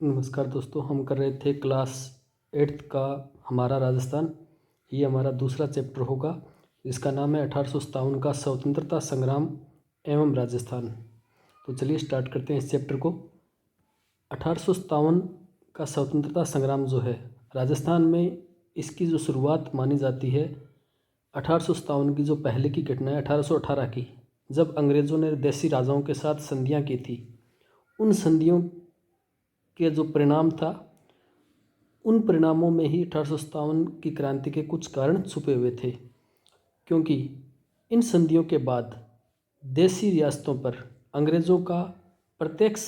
नमस्कार दोस्तों, हम कर रहे थे क्लास 8th का हमारा राजस्थान। ये हमारा दूसरा चैप्टर होगा जिसका नाम है 1857 का स्वतंत्रता संग्राम एवं राजस्थान। तो चलिए स्टार्ट करते हैं इस चैप्टर को। 1857 का स्वतंत्रता संग्राम जो है राजस्थान में, इसकी जो शुरुआत मानी जाती है 1857 की जो पहले की घटना है 1818 की, जब अंग्रेज़ों ने देसी राजाओं के साथ संधियाँ की थी। उन संधियों के जो परिणाम था, उन परिणामों में ही 1857 की क्रांति के कुछ कारण छुपे हुए थे, क्योंकि इन संधियों के बाद देसी रियासतों पर अंग्रेज़ों का प्रत्यक्ष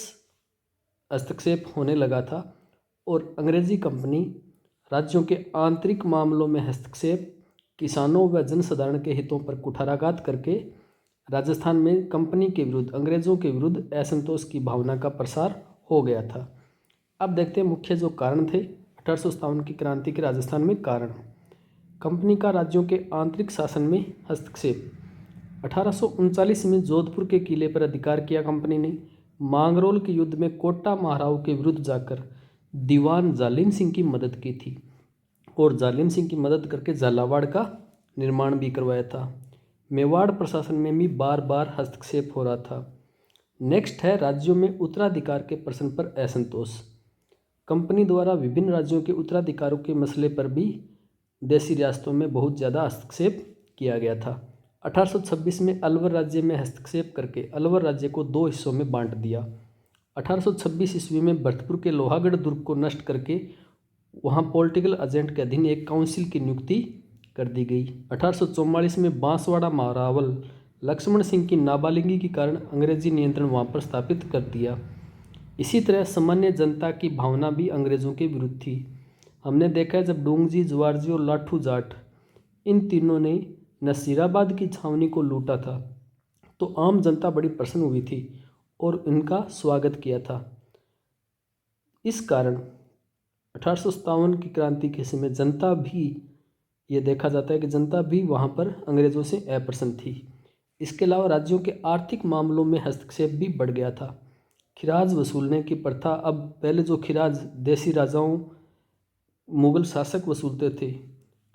हस्तक्षेप होने लगा था और अंग्रेज़ी कंपनी राज्यों के आंतरिक मामलों में हस्तक्षेप, किसानों व जनसाधारण के हितों पर कुठाराघात करके राजस्थान में कंपनी के विरुद्ध, अंग्रेज़ों के विरुद्ध असंतोष की भावना का प्रसार हो गया था। अब देखते हैं मुख्य जो कारण थे 1857 की क्रांति के राजस्थान में कारण। कंपनी का राज्यों के आंतरिक शासन में हस्तक्षेप। 1839 में जोधपुर के किले पर अधिकार किया कंपनी ने। मांगरोल के युद्ध में कोटा महाराव के विरुद्ध जाकर दीवान जालिम सिंह की मदद की थी और जालिम सिंह की मदद करके झालावाड़ का निर्माण भी करवाया था। मेवाड़ प्रशासन में भी बार बार हस्तक्षेप हो रहा था। नेक्स्ट है राज्यों में उत्तराधिकार के प्रश्न पर असंतोष। कंपनी द्वारा विभिन्न राज्यों के उत्तराधिकारों के मसले पर भी देसी रियासतों में बहुत ज़्यादा हस्तक्षेप किया गया था। 1826 में अलवर राज्य में हस्तक्षेप करके अलवर राज्य को 2 हिस्सों में बांट दिया। 1826 ईस्वी में भरतपुर के लोहागढ़ दुर्ग को नष्ट करके वहां पॉलिटिकल एजेंट के अधीन एक काउंसिल की नियुक्ति कर दी गई। 1844 में बांसवाड़ा महारावल लक्ष्मण सिंह की नाबालिगी के कारण अंग्रेजी नियंत्रण वहां पर स्थापित कर दिया। इसी तरह सामान्य जनता की भावना भी अंग्रेज़ों के विरुद्ध थी। हमने देखा है जब डोंगजी, जवारजी और लाठू जाट, इन तीनों ने नसीराबाद की छावनी को लूटा था, तो आम जनता बड़ी प्रसन्न हुई थी और इनका स्वागत किया था। इस कारण 1857 की क्रांति के समय जनता भी, ये देखा जाता है कि जनता भी वहाँ पर अंग्रेज़ों से अप्रसन्न थी। इसके अलावा राज्यों के आर्थिक मामलों में हस्तक्षेप भी बढ़ गया था। खिराज वसूलने की प्रथा, अब पहले जो खिराज देसी राजाओं, मुग़ल शासक वसूलते थे,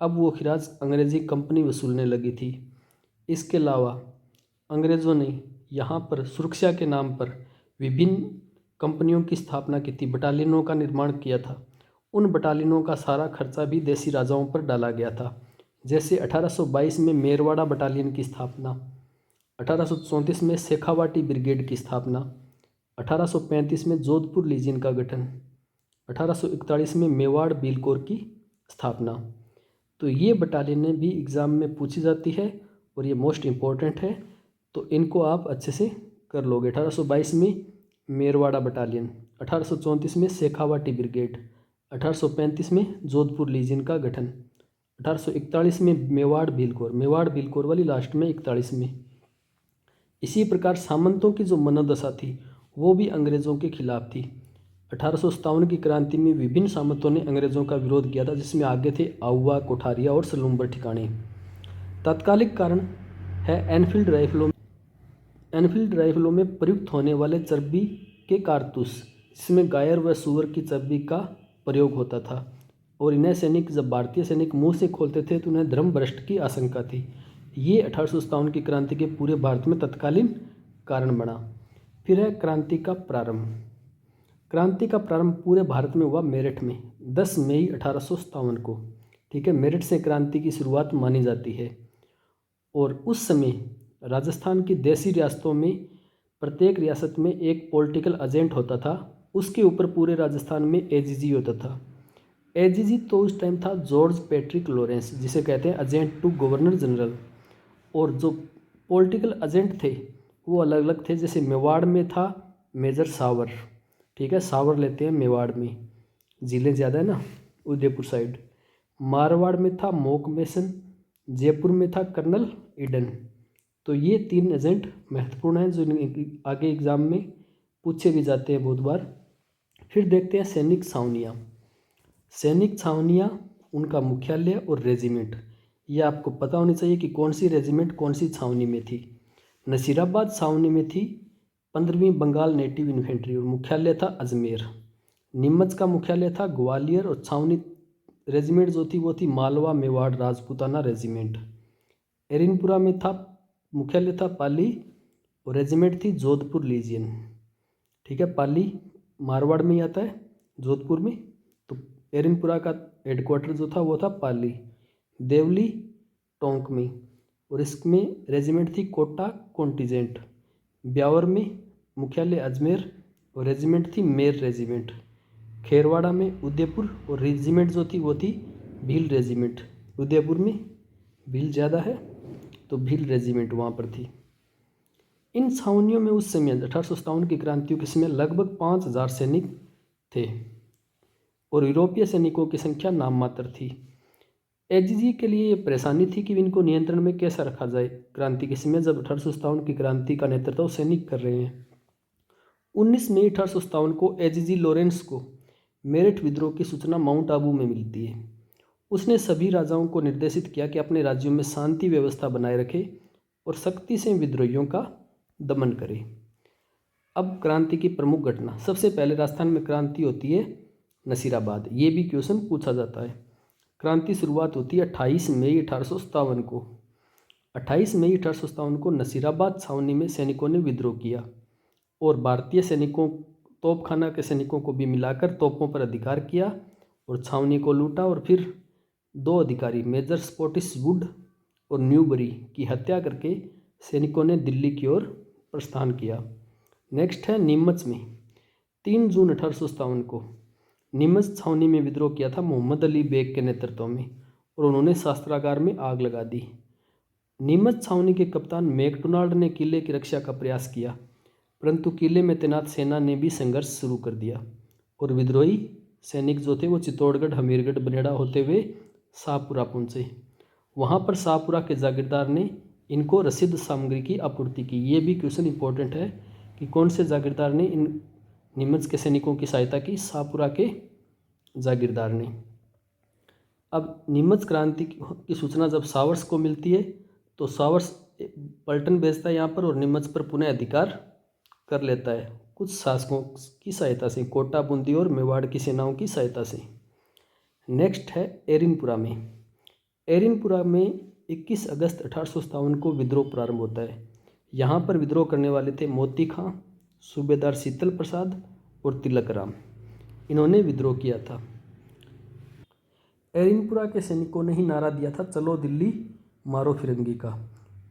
अब वो खिराज अंग्रेज़ी कंपनी वसूलने लगी थी। इसके अलावा अंग्रेज़ों ने यहाँ पर सुरक्षा के नाम पर विभिन्न कंपनियों की स्थापना की थी, बटालियनों का निर्माण किया था। उन बटालियनों का सारा खर्चा भी देसी राजाओं पर डाला गया था। जैसे 1822 में मेरवाड़ा बटालियन की स्थापना, 1834 में शेखावाटी ब्रिगेड की स्थापना, 1835 में जोधपुर लीजियन का गठन, 1841 में मेवाड़ बिलकोर की स्थापना। तो ये बटालियनें भी एग्ज़ाम में पूछी जाती है और ये मोस्ट इम्पोर्टेंट है, तो इनको आप अच्छे से कर लोगे। 1822 में मेरवाड़ा बटालियन, 1834 में शेखावाटी ब्रिगेड, 1835 में जोधपुर लीजियन का गठन, 1841 में मेवाड़ बिलकोर वाली लास्ट में 41 में। इसी प्रकार सामंतों की जो मनोदशा थी वो भी अंग्रेज़ों के खिलाफ थी। 1857 की क्रांति में विभिन्न सामंतों ने अंग्रेज़ों का विरोध किया था, जिसमें आगे थे आउवा, कोठारिया और सलूम्बर ठिकाने। तात्कालिक कारण है एनफील्ड राइफलों में प्रयुक्त होने वाले चर्बी के कारतूस, जिसमें गायर व सूअर की चर्बी का प्रयोग होता था और इन्हें सैनिक, जब भारतीय सैनिक मुंह से खोलते थे तो उन्हें धर्म भ्रष्ट की आशंका थी। ये 1857 की क्रांति के पूरे भारत में तत्कालीन कारण बना। फिर है क्रांति का प्रारंभ। क्रांति का प्रारंभ पूरे भारत में हुआ मेरठ में 10 मई 1857 को। ठीक है, मेरठ से क्रांति की शुरुआत मानी जाती है। और उस समय राजस्थान की देसी रियासतों में प्रत्येक रियासत में एक पॉलिटिकल एजेंट होता था, उसके ऊपर पूरे राजस्थान में एजीजी होता था। एजीजी तो उस टाइम था जॉर्ज पैट्रिक लॉरेंस, जिसे कहते हैं एजेंट टू गवर्नर जनरल। और जो पॉलिटिकल एजेंट थे वो अलग अलग थे। जैसे मेवाड़ में था मेजर सावर, ठीक है, सावर लेते हैं मेवाड़ में, ज़िले ज़्यादा है ना उदयपुर साइड। मारवाड़ में था मोक मेसन, जयपुर में था कर्नल ईडन। तो ये 3 एजेंट महत्वपूर्ण हैं जो आगे एग्जाम में पूछे भी जाते हैं बहुत बार। फिर देखते हैं सैनिक छावनियाँ। सैनिक छावनियाँ, उनका मुख्यालय और रेजिमेंट, ये आपको पता होनी चाहिए कि कौन सी रेजिमेंट कौन सी छावनी में थी। नसीराबाद छावनी में थी 15वीं बंगाल नेटिव इन्फेंट्री और मुख्यालय था अजमेर। नीमच का मुख्यालय था ग्वालियर और छावनी रेजिमेंट जो थी वो थी मालवा मेवाड़ राजपूताना रेजिमेंट। एरिनपुरा में था मुख्यालय था पाली और रेजिमेंट थी जोधपुर लीजियन। ठीक है, पाली मारवाड़ में ही आता है, जोधपुर में। तो एरिनपुरा का हेडक्वार्टर जो था वो था पाली। देवली टोंक में, और इसमें रेजिमेंट थी कोटा कॉन्टिजेंट। ब्यावर में मुख्यालय अजमेर और रेजिमेंट थी मेर रेजिमेंट। खेरवाड़ा में उदयपुर और रेजिमेंट जो थी वो थी भील रेजिमेंट। उदयपुर में भील ज़्यादा है तो भील रेजिमेंट वहाँ पर थी। इन छावनियों में उस समय 1857 की क्रांतियों के समय लगभग 5000 सैनिक थे और यूरोपीय सैनिकों की संख्या नाम मात्र थी। एजीजी के लिए ये परेशानी थी कि इनको नियंत्रण में कैसा रखा जाए क्रांति के समय, जब 1857 की क्रांति का नेतृत्व सैनिक कर रहे हैं। 19 मई 1857 को एजीजी लॉरेंस को मेरठ विद्रोह की सूचना माउंट आबू में मिलती है। उसने सभी राजाओं को निर्देशित किया कि अपने राज्यों में शांति व्यवस्था बनाए रखे और सख्ती से विद्रोहियों का दमन करे। अब क्रांति की प्रमुख घटना, सबसे पहले राजस्थान में क्रांति होती है नसीराबाद। ये भी क्वेश्चन पूछा जाता है। क्रांति शुरुआत होती है 28 मई 1857 को। 28 मई 1857 को नसीराबाद छावनी में सैनिकों ने विद्रोह किया और भारतीय सैनिकों, तोपखाना के सैनिकों को भी मिलाकर तोपों पर अधिकार किया और छावनी को लूटा। और फिर 2 अधिकारी मेजर स्पॉटिस वुड और न्यूबरी की हत्या करके सैनिकों ने दिल्ली की ओर प्रस्थान किया। नेक्स्ट है नीमच में 3 जून 1857 को नीमच छावनी में विद्रोह किया था मोहम्मद अली बेग के नेतृत्व में और उन्होंने शस्त्रागार में आग लगा दी। नीमच छावनी के कप्तान मैकडोनाल्ड ने किले की रक्षा का प्रयास किया, परंतु किले में तैनात सेना ने भी संघर्ष शुरू कर दिया और विद्रोही सैनिक जो थे वो चित्तौड़गढ़, हमीरगढ़, बनेड़ा होते हुए शाहपुरा पहुँचे। वहाँ पर शाहपुरा के जागीरदार ने इनको रसीद सामग्री की आपूर्ति की। ये भी क्वेश्चन इंपॉर्टेंट है कि कौन से जागीरदार ने इन नीमच के सैनिकों की सहायता की? शाहपुरा के जागीरदार ने। अब नीमच क्रांति की सूचना जब सावर्स को मिलती है तो सावर्स पलटन भेजता है यहाँ पर और नीमच पर पुनः अधिकार कर लेता है कुछ शासकों की सहायता से, कोटा, बूंदी और मेवाड़ की सेनाओं की सहायता से। नेक्स्ट है एरिनपुरा में। एरिनपुरा में 21 अगस्त 1857 को विद्रोह प्रारंभ होता है। यहाँ पर विद्रोह करने वाले थे मोती खां, सूबेदार शीतल प्रसाद और तिलक राम। इन्होंने विद्रोह किया था। एरिनपुरा के सैनिकों ने ही नारा दिया था चलो दिल्ली मारो फिरंगी का,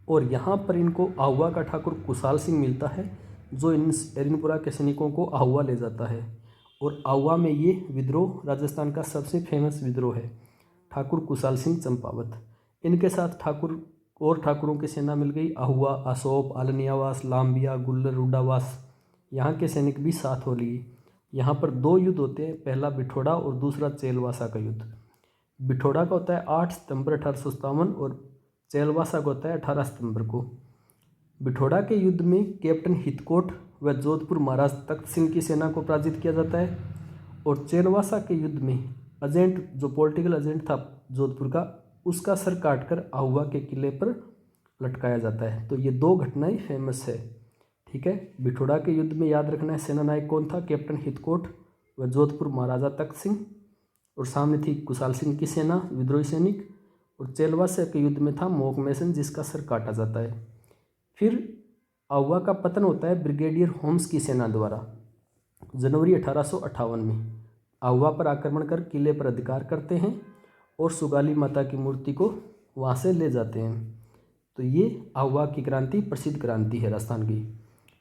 और यहाँ पर इनको आहुआ का ठाकुर कुशाल सिंह मिलता है जो इन एरिनपुरा के सैनिकों को आहुआ ले जाता है। और आहुआ में ये विद्रोह राजस्थान का सबसे फेमस विद्रोह है, ठाकुर कुशाल सिंह चंपावत। इनके साथ ठाकुरों की सेना मिल गई, आहुआ, असोप, आलनियावास, लाम्बिया, गुल्लर, रुडावास, यहाँ के सैनिक भी साथ हो लिए। यहाँ पर 2 युद्ध होते हैं, पहला बिठोड़ा और दूसरा चेलवासा का युद्ध। बिठोड़ा का होता है 8 सितंबर 1857 और चेलवासा का होता है 18 सितंबर को। बिठोड़ा के युद्ध में कैप्टन हितकोट व जोधपुर महाराज तख्त सिंह की सेना को पराजित किया जाता है और चेलवासा के युद्ध में एजेंट, जो पॉलिटिकल एजेंट था जोधपुर का, उसका सर काटकर आहुआ के किले पर लटकाया जाता है। तो ये 2 घटनाएं फेमस है। ठीक है, बिठोड़ा के युद्ध में याद रखना है सेना नायक कौन था? कैप्टन हितकोट व जोधपुर महाराजा तख्त सिंह, और सामने थी कुशाल सिंह की सेना, विद्रोही सैनिक। और चेलवासा के युद्ध में था मोकमेसन जिसका सर काटा जाता है। फिर आहुआ का पतन होता है ब्रिगेडियर होम्स की सेना द्वारा जनवरी 1858 में। आहुआ पर आक्रमण कर किले पर अधिकार करते हैं और सुगाली माता की मूर्ति को वहाँ से ले जाते हैं। तो ये आहुआ की क्रांति प्रसिद्ध क्रांति है राजस्थान की।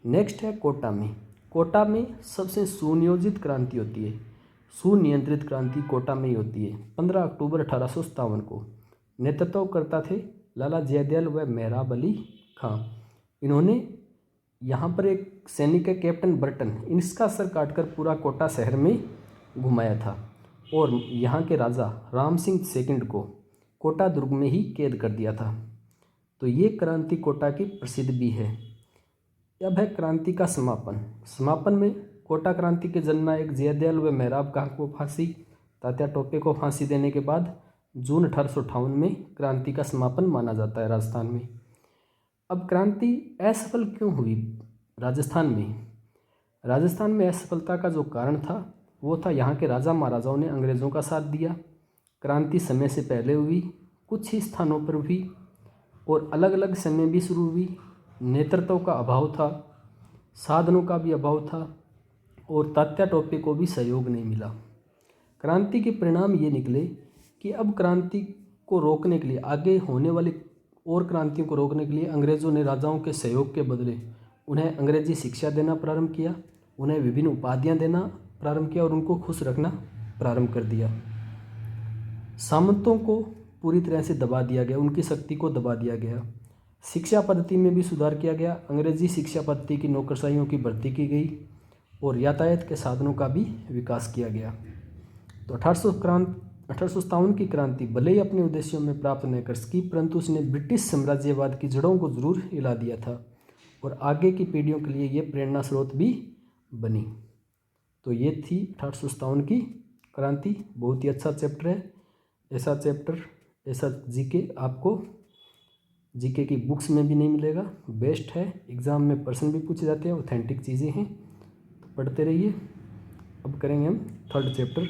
नेक्स्ट है कोटा में। कोटा में सबसे सुनियोजित क्रांति होती है, सुनियंत्रित क्रांति कोटा में ही होती है। 15 अक्टूबर 1857 को नेतृत्व करता थे लाला जयदयाल व मेहराब अली खां। इन्होंने यहाँ पर एक सैनिक है कैप्टन बर्टन, इसका सर काटकर पूरा कोटा शहर में घुमाया था और यहाँ के राजा राम सिंह सेकंड को कोटा दुर्ग में ही कैद कर दिया था। तो ये क्रांति कोटा की प्रसिद्ध भी है। अब है क्रांति का समापन में कोटा क्रांति के जननायक जयदयाल व मेहराब खां को फांसी, तात्या टोपे को फांसी देने के बाद जून 1858 में क्रांति का समापन माना जाता है राजस्थान में। अब क्रांति असफल क्यों हुई राजस्थान में? राजस्थान में असफलता का जो कारण था वो था यहाँ के राजा महाराजाओं ने अंग्रेज़ों का साथ दिया, क्रांति समय से पहले हुई, कुछ ही स्थानों पर हुई और अलग अलग समय भी शुरू हुई, नेतृत्व का अभाव था, साधनों का भी अभाव था और तात्या टोपे को भी सहयोग नहीं मिला। क्रांति के परिणाम ये निकले कि अब क्रांति को रोकने के लिए, आगे होने वाली और क्रांतियों को रोकने के लिए अंग्रेज़ों ने राजाओं के सहयोग के बदले उन्हें अंग्रेजी शिक्षा देना प्रारंभ किया, उन्हें विभिन्न उपाधियां देना प्रारंभ किया और उनको खुश रखना प्रारंभ कर दिया। सामंतों को पूरी तरह से दबा दिया गया, उनकी शक्ति को दबा दिया गया। शिक्षा पद्धति में भी सुधार किया गया, अंग्रेजी शिक्षा पद्धति की नौकरशाहियों की भर्ती की गई और यातायात के साधनों का भी विकास किया गया। तो 1857 की क्रांति भले ही अपने उद्देश्यों में प्राप्त नहीं कर सकी, परंतु उसने ब्रिटिश साम्राज्यवाद की जड़ों को जरूर हिला दिया था और आगे की पीढ़ियों के लिए ये प्रेरणा स्रोत भी बनी। तो ये थी 1857 की क्रांति। बहुत ही अच्छा चैप्टर है। ऐसा चैप्टर, ऐसा जीके आपको जीके की बुक्स में भी नहीं मिलेगा। बेस्ट है, एग्ज़ाम में प्रश्न भी पूछे जाते हैं, ऑथेंटिक चीज़ें हैं, तो पढ़ते रहिए। अब करेंगे हम थर्ड चैप्टर